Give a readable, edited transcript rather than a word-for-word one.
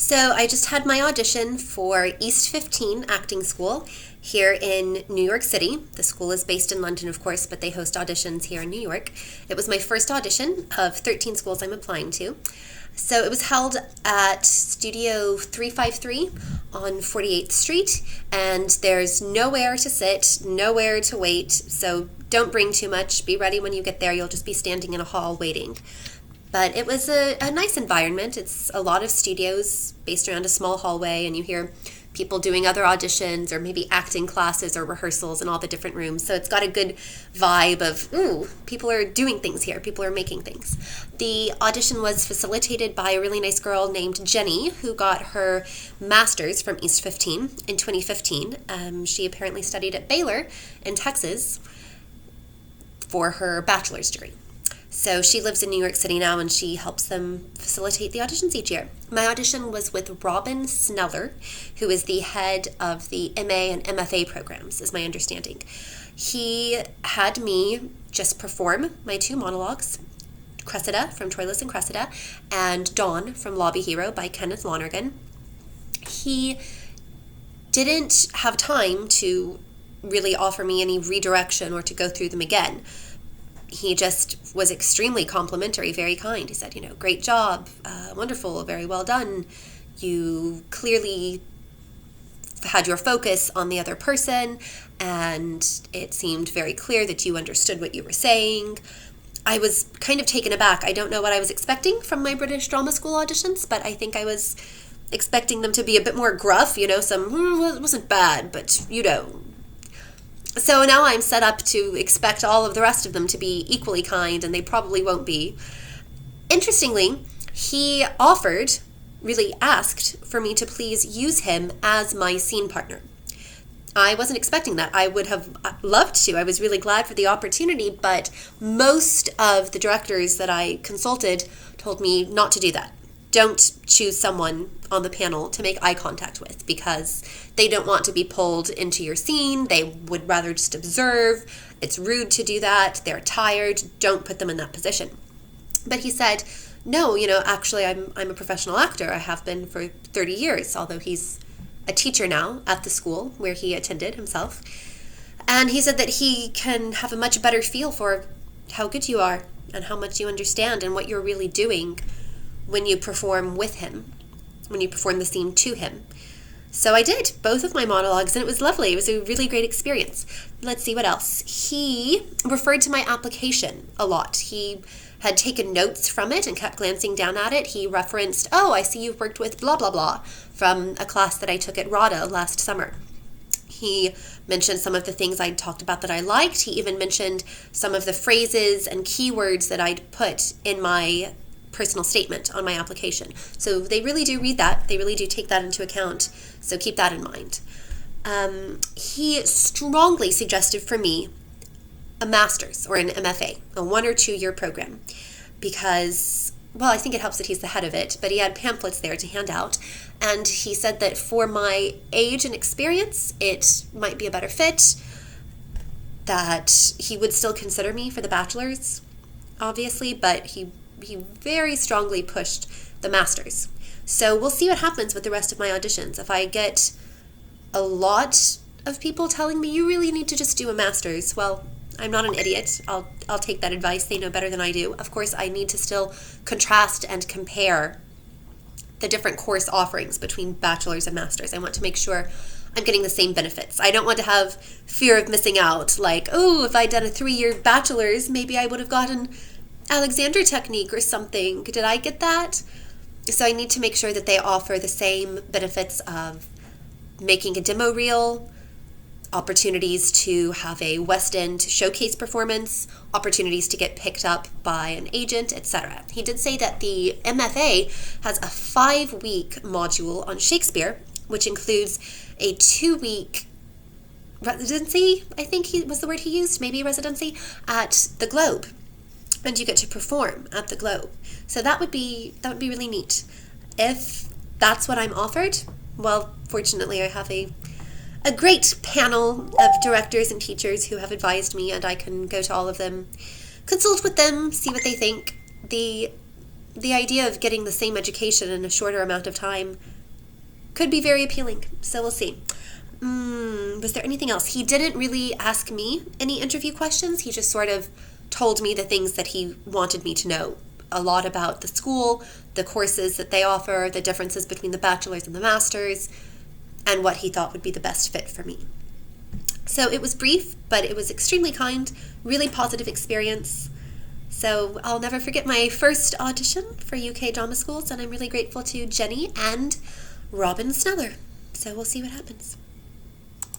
So I just had my audition for East 15 Acting School here in New York City. The school is based in London, of course, but they host auditions here in New York. It was my first audition of 13 schools I'm applying to. So it was held at Studio 353 on 48th Street, and there's nowhere to sit, nowhere to wait, so don't bring too much. Be ready when you get there. You'll just be standing in a hall waiting. But it was a nice environment. It's a lot of studios based around a small hallway, and you hear people doing other auditions or maybe acting classes or rehearsals in all the different rooms. So it's got a good vibe of, ooh, people are doing things here. People are making things. The audition was facilitated by a really nice girl named Jenny, who got her master's from East 15 in 2015. She apparently studied at Baylor in Texas for her bachelor's degree. So she lives in New York City now, and she helps them facilitate the auditions each year. My audition was with Robin Sneller, who is the head of the MA and MFA programs, is my understanding. He had me just perform my two monologues, Cressida from Troilus and Cressida, and Dawn from Lobby Hero by Kenneth Lonergan. He didn't have time to really offer me any redirection or to go through them again. He just was extremely complimentary, very kind. He said, great job, wonderful, very well done. You clearly had your focus on the other person, and it seemed very clear that you understood what you were saying. I was kind of taken aback. I don't know what I was expecting from my British Drama School auditions, but I think I was expecting them to be a bit more gruff, it wasn't bad, but So now I'm set up to expect all of the rest of them to be equally kind, and they probably won't be. Interestingly, he really asked for me to please use him as my scene partner. I wasn't expecting that. I would have loved to. I was really glad for the opportunity, but most of the directors that I consulted told me not to do that. Don't choose someone on the panel to make eye contact with, because they don't want to be pulled into your scene. They would rather just observe. It's rude to do that. They're tired. Don't put them in that position. But he said, no, actually I'm a professional actor. I have been for 30 years, although he's a teacher now at the school where he attended himself. And he said that he can have a much better feel for how good you are and how much you understand and what you're really doing when you perform with him, when you perform the scene to him. So I did both of my monologues, and it was lovely. It was a really great experience. Let's see what else. He referred to my application a lot. He had taken notes from it and kept glancing down at it. He referenced, I see you've worked with blah, blah, blah from a class that I took at RADA last summer. He mentioned some of the things I'd talked about that I liked. He even mentioned some of the phrases and keywords that I'd put in my personal statement on my application. So they really do read that. They really do take that into account. So keep that in mind. He strongly suggested for me a master's or an MFA, a 1 or 2 year program, because, I think it helps that he's the head of it, but he had pamphlets there to hand out. And he said that for my age and experience, it might be a better fit, that he would still consider me for the bachelor's, obviously, but he very strongly pushed the master's. So we'll see what happens with the rest of my auditions. If I get a lot of people telling me you really need to just do a master's, I'm not an idiot. I'll take that advice. They know better than I do. Of course, I need to still contrast and compare the different course offerings between bachelor's and master's. I want to make sure I'm getting the same benefits. I don't want to have fear of missing out, like, if I'd done a 3-year bachelor's, maybe I would have gotten Alexander technique or something. Did I get that? So I need to make sure that they offer the same benefits of making a demo reel, opportunities to have a West End showcase performance, opportunities to get picked up by an agent, etc. He did say that the MFA has a 5-week module on Shakespeare, which includes a 2-week residency, I think was the word he used, maybe residency, at the Globe. And you get to perform at the Globe. So that would be really neat. If that's what I'm offered, fortunately I have a great panel of directors and teachers who have advised me, and I can go to all of them, consult with them, see what they think. The idea of getting the same education in a shorter amount of time could be very appealing. So we'll see. Was there anything else? He didn't really ask me any interview questions. He just sort of told me the things that he wanted me to know. A lot about the school, the courses that they offer, the differences between the bachelor's and the master's, and what he thought would be the best fit for me. So it was brief, but it was extremely kind, really positive experience. So I'll never forget my first audition for UK drama schools, and I'm really grateful to Jenny and Robin Sneller. So we'll see what happens.